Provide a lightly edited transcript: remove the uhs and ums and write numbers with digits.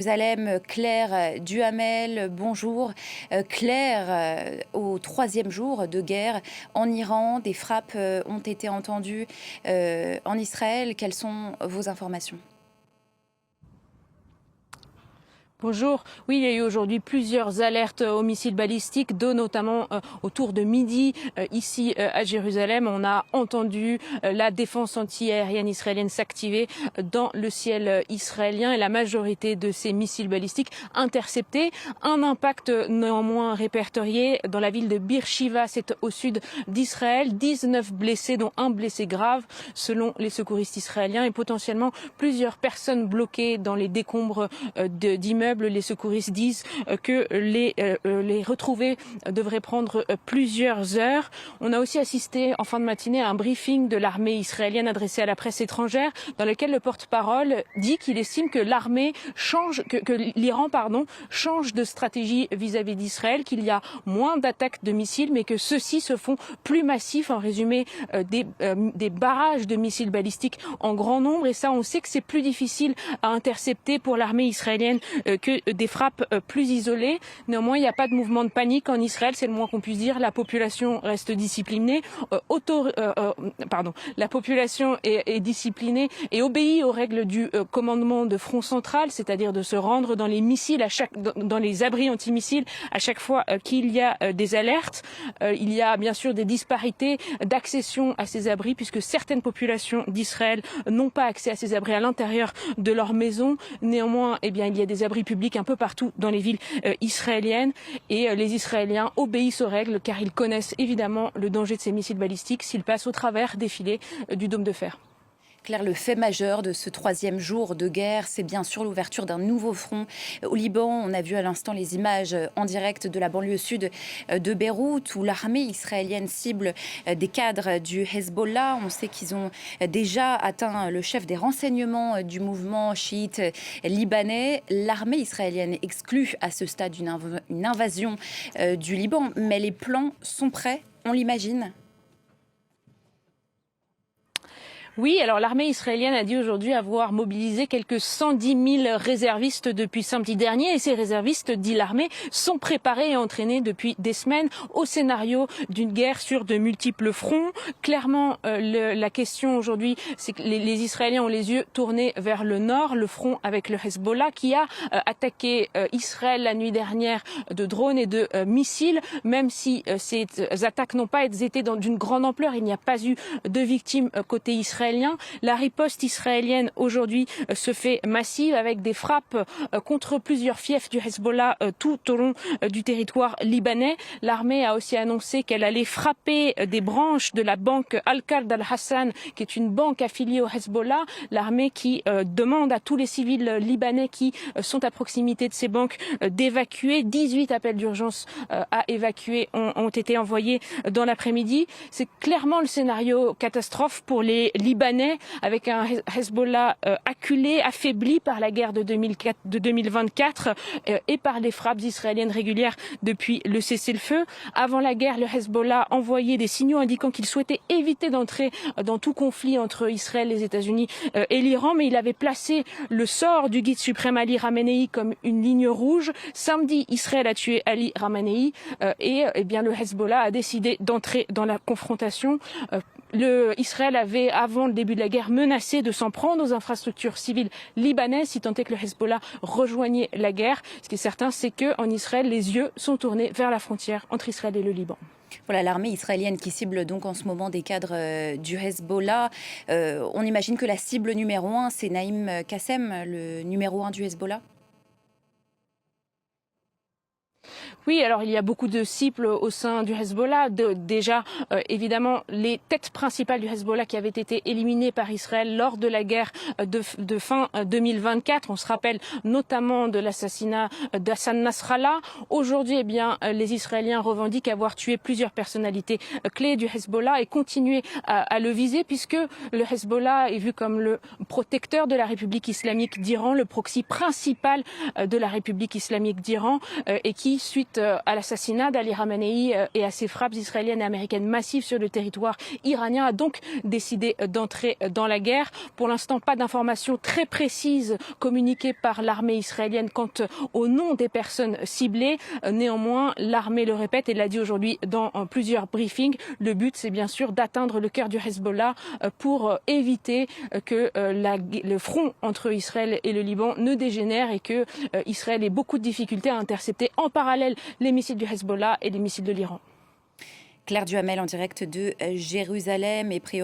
Jérusalem, Claire Duhamel, bonjour. Claire, au troisième jour de guerre en Iran, des frappes ont été entendues en Israël. Quelles sont vos informations ? Bonjour. Oui, il y a eu aujourd'hui plusieurs alertes aux missiles balistiques, deux notamment autour de midi ici à Jérusalem. On a entendu la défense anti-aérienne israélienne s'activer dans le ciel israélien et la majorité de ces missiles balistiques interceptés. Un impact néanmoins répertorié dans la ville de Beersheva, c'est au sud d'Israël. 19 blessés, dont un blessé grave selon les secouristes israéliens, et potentiellement plusieurs personnes bloquées dans les décombres d'immeubles. Les secouristes disent que les retrouver devrait prendre plusieurs heures. On a aussi assisté en fin de matinée à un briefing de l'armée israélienne adressé à la presse étrangère, dans lequel le porte-parole dit qu'il estime que l'armée que l'Iran change de stratégie vis-à-vis d'Israël, qu'il y a moins d'attaques de missiles, mais que ceux-ci se font plus massifs. En résumé, des barrages de missiles balistiques en grand nombre, et ça, on sait que c'est plus difficile à intercepter pour l'armée israélienne que des frappes plus isolées. Néanmoins, il n'y a pas de mouvement de panique en Israël, c'est le moins qu'on puisse dire. La population reste disciplinée, la population est disciplinée et obéit aux règles du commandement de front central, c'est-à-dire de se rendre dans les missiles, dans les abris antimissiles à chaque fois qu'il y a des alertes. Il y a bien sûr des disparités d'accession à ces abris, puisque certaines populations d'Israël n'ont pas accès à ces abris à l'intérieur de leur maison. Néanmoins, il y a des abris publics un peu partout dans les villes israéliennes, et les Israéliens obéissent aux règles car ils connaissent évidemment le danger de ces missiles balistiques s'ils passent au travers des filets du dôme de fer. Claire, le fait majeur de ce troisième jour de guerre, c'est bien sûr l'ouverture d'un nouveau front au Liban. On a vu à l'instant les images en direct de la banlieue sud de Beyrouth, où l'armée israélienne cible des cadres du Hezbollah. On sait qu'ils ont déjà atteint le chef des renseignements du mouvement chiite libanais. L'armée israélienne exclut à ce stade une invasion du Liban, mais les plans sont prêts, on l'imagine. Oui, alors l'armée israélienne a dit aujourd'hui avoir mobilisé quelques 110 000 réservistes depuis samedi dernier, et ces réservistes, dit l'armée, sont préparés et entraînés depuis des semaines au scénario d'une guerre sur de multiples fronts. Clairement, la question aujourd'hui, c'est que les Israéliens ont les yeux tournés vers le nord, le front avec le Hezbollah qui a attaqué Israël la nuit dernière de drones et de missiles. Même si ces attaques n'ont pas été d'une grande ampleur, il n'y a pas eu de victimes côté israélien. La riposte israélienne aujourd'hui se fait massive, avec des frappes contre plusieurs fiefs du Hezbollah tout au long du territoire libanais. L'armée a aussi annoncé qu'elle allait frapper des branches de la banque Al-Qard al-Hassan, qui est une banque affiliée au Hezbollah. L'armée qui demande à tous les civils libanais qui sont à proximité de ces banques d'évacuer. 18 appels d'urgence à évacuer ont été envoyés dans l'après-midi. C'est clairement le scénario catastrophe pour les Libanais, avec un Hezbollah acculé, affaibli par la guerre de 2024 et par les frappes israéliennes régulières depuis le cessez-le-feu. Avant la guerre, le Hezbollah envoyait des signaux indiquant qu'il souhaitait éviter d'entrer dans tout conflit entre Israël, les États-Unis et l'Iran, mais il avait placé le sort du guide suprême Ali Khamenei comme une ligne rouge. Samedi, Israël a tué Ali Khamenei et le Hezbollah a décidé d'entrer dans la confrontation. Israël avait, avant le début de la guerre, menacé de s'en prendre aux infrastructures civiles libanaises si tant est que le Hezbollah rejoignait la guerre. Ce qui est certain, c'est qu'en Israël, les yeux sont tournés vers la frontière entre Israël et le Liban. Voilà, l'armée israélienne qui cible donc en ce moment des cadres du Hezbollah. On imagine que la cible numéro 1, c'est Naïm Qassem, le numéro 1 du Hezbollah. Oui, alors il y a beaucoup de cibles au sein du Hezbollah. Déjà, évidemment, les têtes principales du Hezbollah qui avaient été éliminées par Israël lors de la guerre de fin 2024. On se rappelle notamment de l'assassinat d'Hassan Nasrallah. Aujourd'hui, les Israéliens revendiquent avoir tué plusieurs personnalités clés du Hezbollah et continuer à le viser, puisque le Hezbollah est vu comme le protecteur de la République islamique d'Iran, le proxy principal de la République islamique d'Iran, et qui, suite suite à l'assassinat d'Ali Khamenei et à ses frappes israéliennes et américaines massives sur le territoire iranien, a donc décidé d'entrer dans la guerre. Pour l'instant, pas d'informations très précises communiquées par l'armée israélienne quant au nom des personnes ciblées. Néanmoins, l'armée le répète et l'a dit aujourd'hui dans plusieurs briefings. Le but, c'est bien sûr d'atteindre le cœur du Hezbollah pour éviter que le front entre Israël et le Liban ne dégénère et que Israël ait beaucoup de difficultés à intercepter en parallèle les missiles du Hezbollah et les missiles de l'Iran. Claire Duhamel en direct de Jérusalem et